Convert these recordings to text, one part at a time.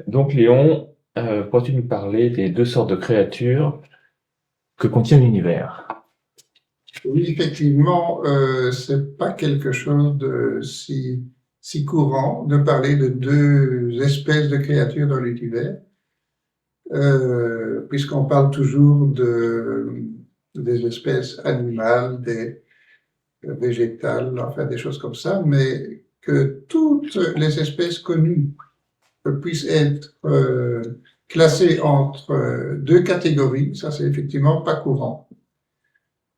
Donc Léon, pourrais-tu nous parler des deux sortes de créatures que contient l'univers? Oui, effectivement, c'est pas quelque chose de si courant de parler de deux espèces de créatures dans l'univers, puisqu'on parle toujours des espèces animales, des végétales, enfin des choses comme ça, mais que toutes les espèces connues puissent être classées entre deux catégories, ça c'est effectivement pas courant.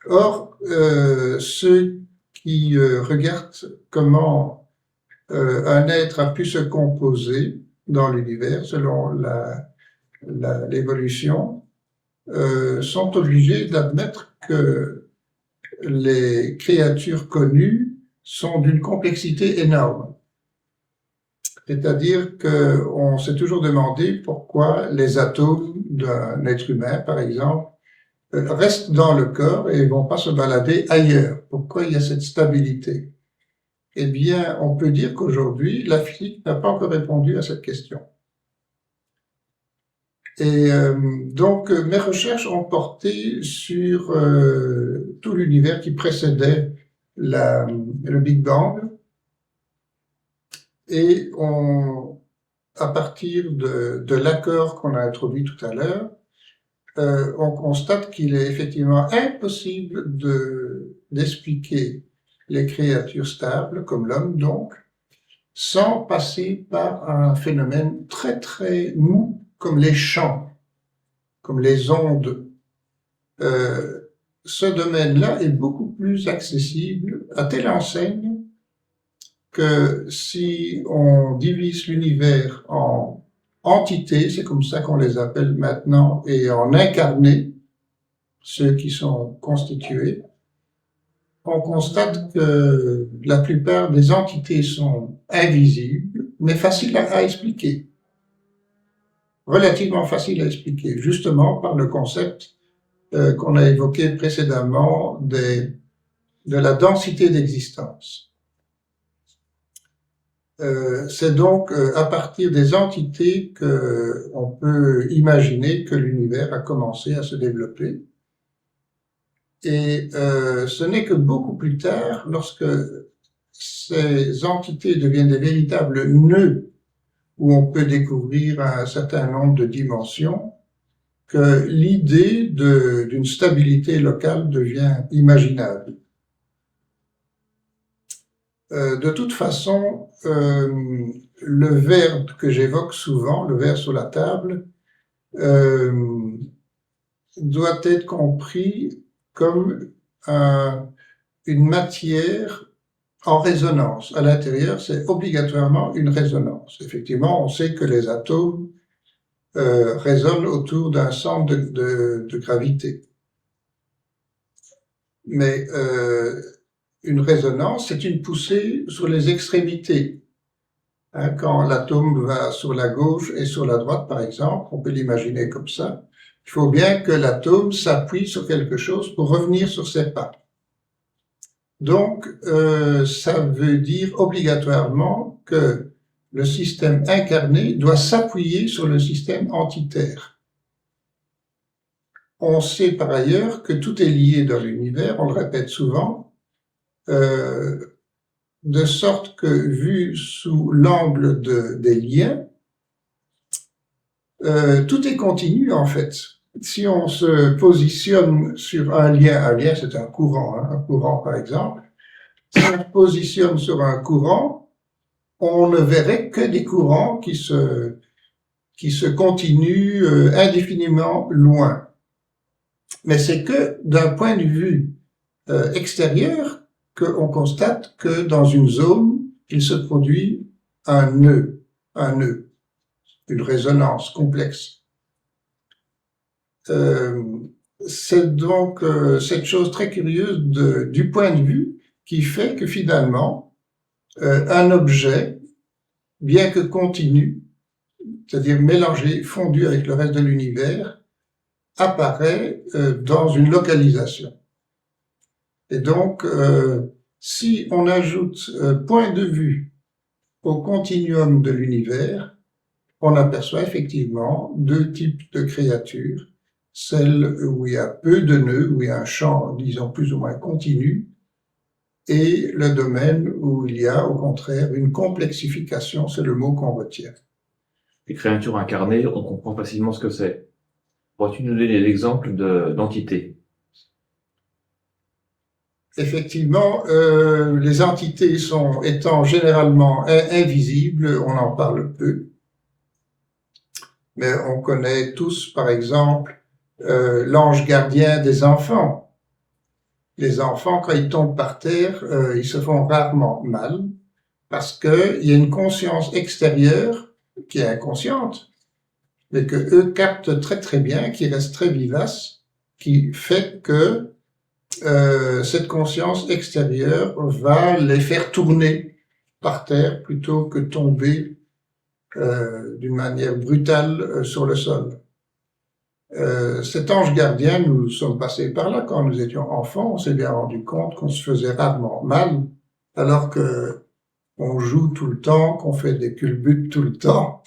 Or, ceux qui regardent comment un être a pu se composer dans l'univers selon l'évolution sont obligés d'admettre que les créatures connues sont d'une complexité énorme. C'est-à-dire qu'on s'est toujours demandé pourquoi les atomes d'un être humain, par exemple, restent dans le corps et ne vont pas se balader ailleurs. Pourquoi il y a cette stabilité? Eh bien, on peut dire qu'aujourd'hui, la physique n'a pas encore répondu à cette question. Et donc, mes recherches ont porté sur tout l'univers qui précédait le Big Bang. Et à partir de l'accord qu'on a introduit tout à l'heure, on constate qu'il est effectivement impossible d'expliquer les créatures stables, comme l'homme donc, sans passer par un phénomène très très mou, comme les champs, comme les ondes. Ce domaine-là est beaucoup plus accessible à telle enseigne que si on divise l'univers en entités, c'est comme ça qu'on les appelle maintenant, et en incarnés, ceux qui sont constitués, on constate que la plupart des entités sont invisibles, mais faciles à expliquer. Relativement faciles à expliquer, justement par le concept qu'on a évoqué précédemment de la densité d'existence. C'est donc à partir des entités qu'on peut imaginer que l'univers a commencé à se développer. Et ce n'est que beaucoup plus tard, lorsque ces entités deviennent des véritables nœuds où on peut découvrir un certain nombre de dimensions, que l'idée d'une stabilité locale devient imaginable. De toute façon, le verre que j'évoque souvent, le verre sur la table, doit être compris comme une matière en résonance. À l'intérieur, c'est obligatoirement une résonance. Effectivement, on sait que les atomes résonnent autour d'un centre de gravité. Mais une résonance, c'est une poussée sur les extrémités. Hein, quand l'atome va sur la gauche et sur la droite, par exemple, on peut l'imaginer comme ça. Il faut bien que l'atome s'appuie sur quelque chose pour revenir sur ses pas. Donc, ça veut dire obligatoirement que le système incarné doit s'appuyer sur le système entitaire. On sait par ailleurs que tout est lié dans l'univers, on le répète souvent, de sorte que, vu sous l'angle des liens, tout est continu en fait. Si on se positionne sur un lien c'est un courant par exemple, si on se positionne sur un courant, on ne verrait que des courants qui se continuent indéfiniment loin. Mais c'est que d'un point de vue extérieur qu'on constate que dans une zone, il se produit un nœud, une résonance complexe. C'est donc cette chose très curieuse du point de vue qui fait que finalement, un objet, bien que continu, c'est-à-dire mélangé, fondu avec le reste de l'univers, apparaît dans une localisation. Et donc, si on ajoute point de vue au continuum de l'univers, on aperçoit effectivement deux types de créatures. Celle où il y a peu de nœuds, où il y a un champ, disons, plus ou moins continu, et le domaine où il y a, au contraire, une complexification, c'est le mot qu'on retient. Les créatures incarnées, on comprend facilement ce que c'est. Pourrais-tu nous donner des exemples d'entités? Effectivement, les entités étant généralement invisibles, on en parle peu. Mais on connaît tous, par exemple, l'ange gardien des enfants. Les enfants, quand ils tombent par terre, ils se font rarement mal parce qu'il y a une conscience extérieure qui est inconsciente, mais que eux captent très très bien, qui reste très vivace, qui fait que cette conscience extérieure va les faire tourner par terre plutôt que tomber d'une manière brutale sur le sol. Cet ange gardien, nous sommes passés par là quand nous étions enfants, on s'est bien rendu compte qu'on se faisait rarement mal, alors que on joue tout le temps, qu'on fait des culbutes tout le temps.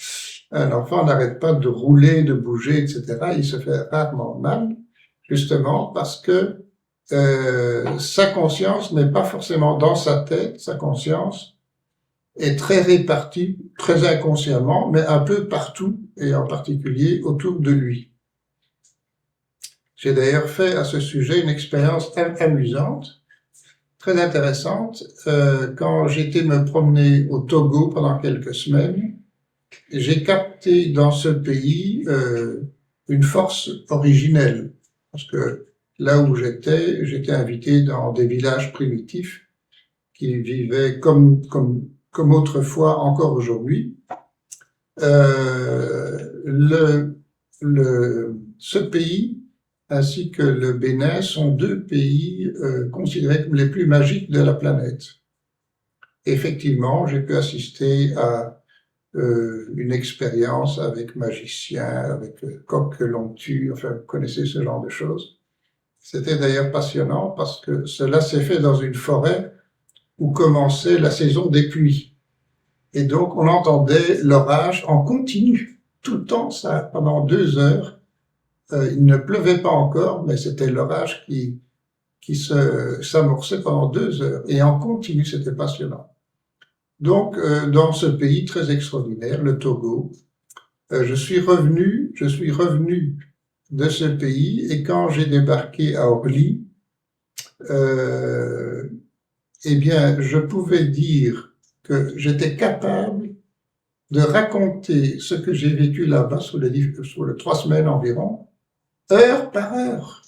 Un enfant n'arrête pas de rouler, de bouger, etc. Il se fait rarement mal, justement parce que sa conscience n'est pas forcément dans sa tête, sa conscience est très répartie, très inconsciemment, mais un peu partout, et en particulier autour de lui. J'ai d'ailleurs fait à ce sujet une expérience amusante, très intéressante, quand j'étais me promener au Togo pendant quelques semaines. J'ai capté dans ce pays une force originelle, parce que là où j'étais invité dans des villages primitifs qui vivaient comme autrefois, encore aujourd'hui. Ce pays ainsi que le Bénin sont deux pays considérés comme les plus magiques de la planète. Effectivement, j'ai pu assister à une expérience avec magicien, avec coq que l'on tue, enfin, vous connaissez ce genre de choses. C'était d'ailleurs passionnant parce que cela s'est fait dans une forêt où commençait la saison des pluies. Et donc, on entendait l'orage en continu, tout le temps, ça, pendant 2 heures. Il ne pleuvait pas encore, mais c'était l'orage qui s'amorçait pendant 2 heures. Et en continu, c'était passionnant. Donc, dans ce pays très extraordinaire, le Togo, je suis revenu de ce pays, et quand j'ai débarqué à Orly, eh bien, je pouvais dire que j'étais capable de raconter ce que j'ai vécu là-bas sur les 3 semaines environ, heure par heure.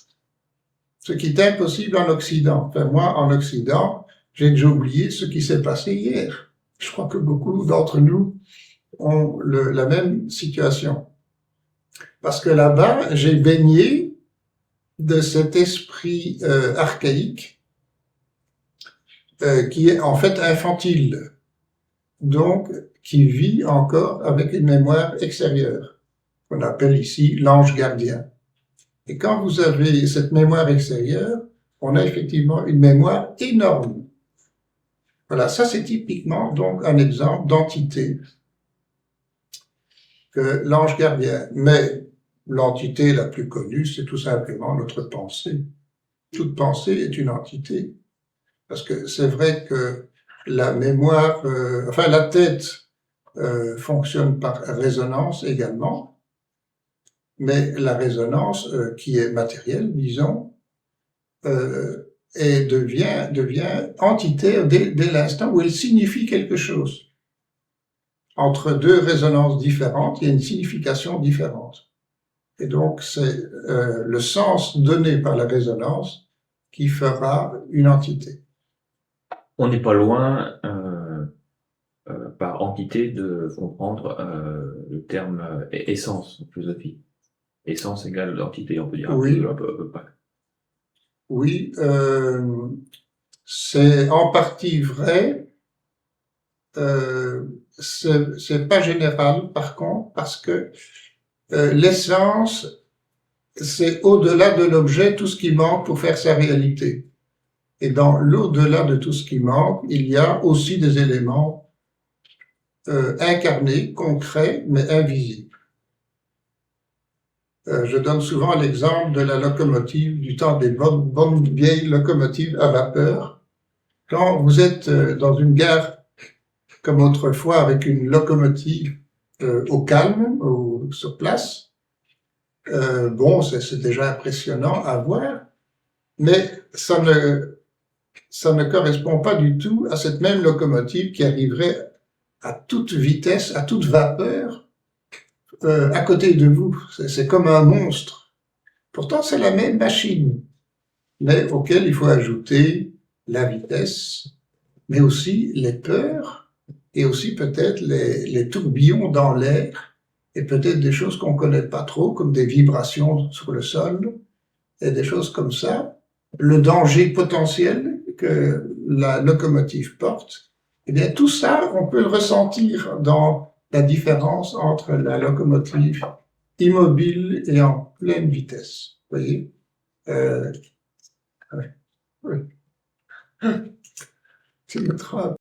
Ce qui est impossible en Occident. Enfin, moi, en Occident, j'ai déjà oublié ce qui s'est passé hier. Je crois que beaucoup d'entre nous ont la même situation. Parce que là-bas, j'ai baigné de cet esprit archaïque qui est en fait infantile, donc qui vit encore avec une mémoire extérieure, qu'on appelle ici l'ange gardien. Et quand vous avez cette mémoire extérieure, on a effectivement une mémoire énorme. Voilà, ça c'est typiquement donc un exemple d'entité que l'ange gardien. Mais l'entité la plus connue, c'est tout simplement notre pensée. Toute pensée est une entité. Parce que c'est vrai que la mémoire, la tête fonctionne par résonance également, mais la résonance qui est matérielle, disons, et devient entité dès l'instant où elle signifie quelque chose. Entre deux résonances différentes, il y a une signification différente. Et donc, c'est le sens donné par la résonance qui fera une entité. On n'est pas loin, par entité, de comprendre le terme essence en philosophie. Essence égale entité, on peut dire Oui. un peu pas. Oui, c'est en partie vrai. C'est pas général, par contre, parce que l'essence, c'est au-delà de l'objet tout ce qui manque pour faire sa réalité. Et dans l'au-delà de tout ce qui manque, il y a aussi des éléments incarné, concret, mais invisible. Je donne souvent l'exemple de la locomotive du temps des bonnes vieilles locomotives à vapeur. Quand vous êtes dans une gare comme autrefois avec une locomotive au calme ou sur place, bon, c'est déjà impressionnant à voir, mais ça ne correspond pas du tout à cette même locomotive qui arriverait à toute vitesse, à toute vapeur, à côté de vous. C'est comme un monstre. Pourtant, c'est la même machine, mais auquel il faut ajouter la vitesse, mais aussi les peurs, et aussi peut-être les tourbillons dans l'air, et peut-être des choses qu'on ne connaît pas trop, comme des vibrations sur le sol, et des choses comme ça. Le danger potentiel que la locomotive porte, eh bien tout ça, on peut le ressentir dans la différence entre la locomotive immobile et en pleine vitesse. Vous voyez, ouais. C'est notre